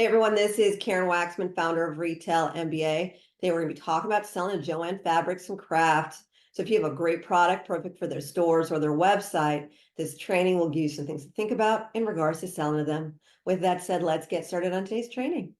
Hey everyone, this is Karen Waksman, founder of Retail MBA. Today we're going to be talking about selling to Joanne Fabrics and Craft. So if you have a great product, perfect for their stores or their website, this training will give you some things to think about in regards to selling to them. With that said, let's get started on today's training.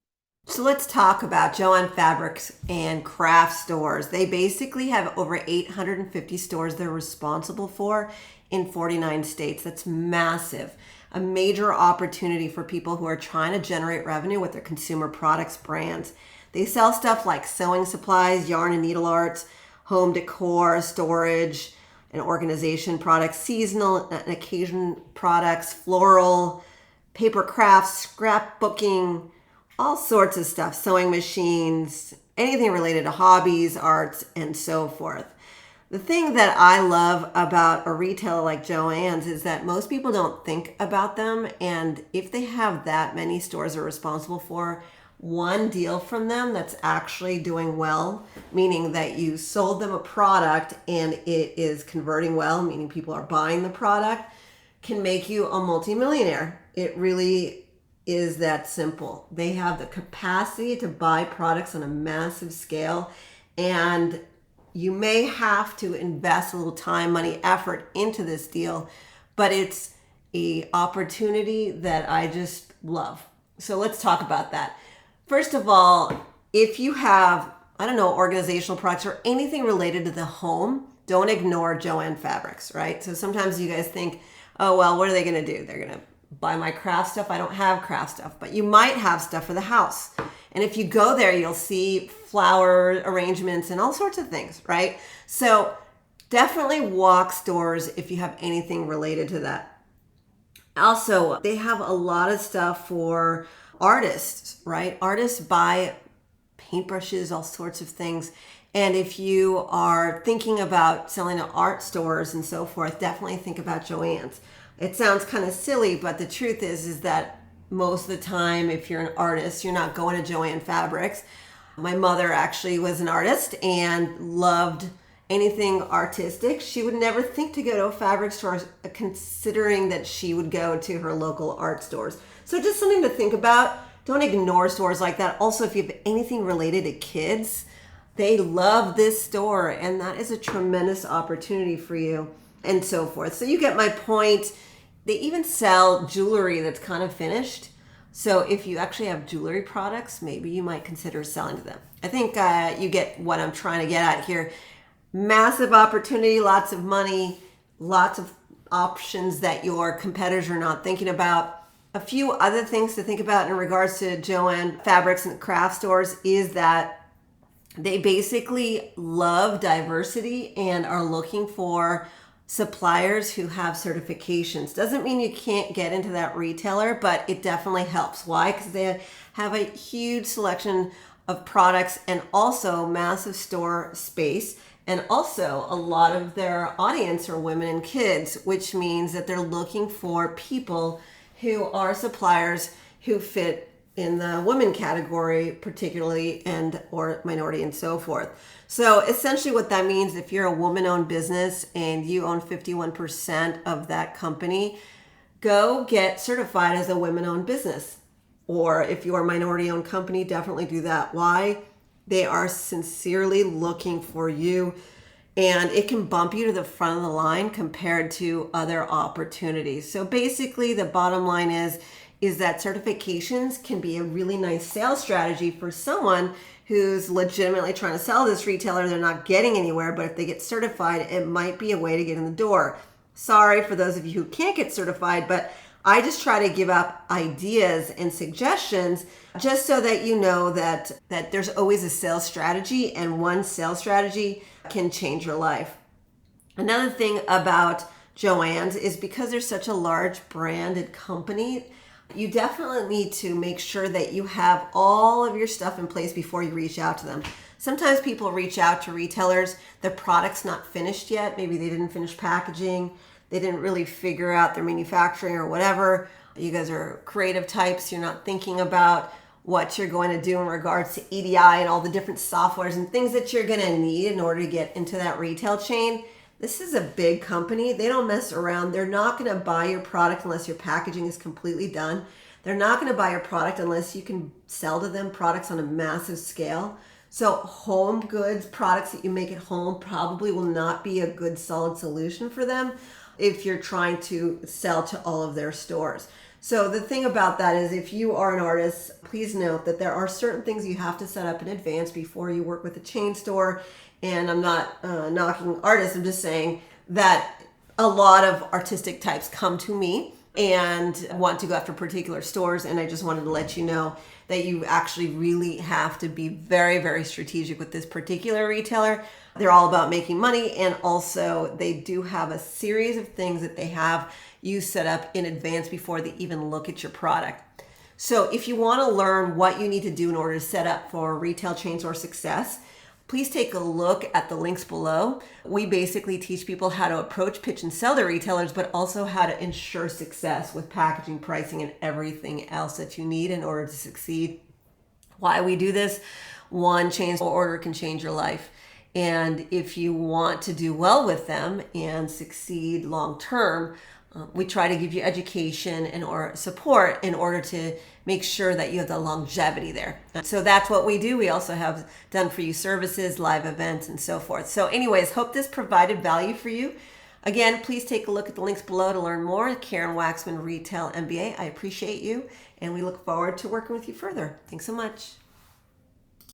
So let's talk about Joanne Fabrics and Craft stores. They basically have over 850 stores they're responsible for in 49 states. That's massive. A major opportunity for people who are trying to generate revenue with their consumer products brands. They sell stuff like sewing supplies, yarn and needle arts, home decor, storage and organization products, seasonal and occasion products, floral, paper crafts, scrapbooking, all sorts of stuff, sewing machines, anything related to hobbies, arts, and so forth. The thing that I love about a retailer like Joann's is that most people don't think about them. And if they have that many stores they're responsible for, one deal from them that's actually doing well, meaning that you sold them a product and it is converting well, meaning people are buying the product, can make you a multimillionaire. It really is that simple. They have the capacity to buy products on a massive scale, and you may have to invest a little time, money, effort into this deal, but it's an opportunity that I just love. So let's talk about that. First of all, if you have, organizational products or anything related to the home, don't ignore Joanne Fabrics, right? So sometimes you guys think, oh, well, what are they going to do? They're going to buy my craft stuff. I don't have craft stuff, but you might have stuff for the house. And if you go there, you'll see flower arrangements and all sorts of things, right? So definitely walk stores if you have anything related to that. Also, they have a lot of stuff for artists, right? Artists buy paintbrushes, all sorts of things. And if you are thinking about selling to art stores and so forth, definitely think about Joann's. It sounds kind of silly, but the truth is that most of the time, if you're an artist, you're not going to Joanne Fabrics. My mother actually was an artist and loved anything artistic. She would never think to go to a fabric store, considering that she would go to her local art stores. So just something to think about. Don't ignore stores like that. Also, if you have anything related to kids, they love this store, and that is a tremendous opportunity for you, and so forth. So you get my point. They even sell jewelry that's kind of finished. So if you actually have jewelry products, maybe you might consider selling to them. I think you get what I'm trying to get at here. Massive opportunity, lots of money, lots of options that your competitors are not thinking about. A few other things to think about in regards to Joanne Fabrics and Craft stores is that they basically love diversity and are looking for suppliers who have certifications. Doesn't mean you can't get into that retailer, but it definitely helps. Why? Because they have a huge selection of products and also massive store space. And also a lot of their audience are women and kids, which means that they're looking for people who are suppliers who fit in the women category particularly, and or minority and so forth. So essentially what that means, if you're a woman-owned business and you own 51% of that company, go get certified as a women-owned business. Or if you're a minority-owned company, definitely do that. Why? They are sincerely looking for you, and it can bump you to the front of the line compared to other opportunities. So basically the bottom line is that certifications can be a really nice sales strategy for someone who's legitimately trying to sell this retailer. They're not getting anywhere, but if they get certified, it might be a way to get in the door. Sorry for those of you who can't get certified, but I just try to give up ideas and suggestions just so that you know that there's always a sales strategy, and one sales strategy can change your life. Another thing about Joann's is because they're such a large branded company, you definitely need to make sure that you have all of your stuff in place before you reach out to them. Sometimes people reach out to retailers, the product's not finished yet. Maybe they didn't finish packaging. They didn't really figure out their manufacturing or whatever. You guys are creative types. You're not thinking about what you're going to do in regards to EDI and all the different softwares and things that you're going to need in order to get into that retail chain. This is a big company. They don't mess around. They're not going to buy your product unless your packaging is completely done. They're not going to buy your product unless you can sell to them products on a massive scale. So home goods, products that you make at home probably will not be a good solid solution for them if you're trying to sell to all of their stores. So the thing about that is, if you are an artist, please note that there are certain things you have to set up in advance before you work with a chain store. And I'm not knocking artists, I'm just saying that a lot of artistic types come to me and want to go after particular stores. And I just wanted to let you know that you actually really have to be very, very strategic with this particular retailer. They're all about making money, and also they do have a series of things that they have you set up in advance before they even look at your product. So if you want to learn what you need to do in order to set up for retail chain store success, please take a look at the links below. We basically teach people how to approach, pitch, and sell to retailers, but also how to ensure success with packaging, pricing, and everything else that you need in order to succeed. Why we do this? One chain store order can change your life. And if you want to do well with them and succeed long term, we try to give you education and or support in order to make sure that you have the longevity there. So that's what we do. We also have done for you services, live events, and so forth. So anyways, hope this provided value for you. Again, please take a look at the links below to learn more. Karen Waksman, Retail MBA. I appreciate you, and we look forward to working with you further. Thanks so much.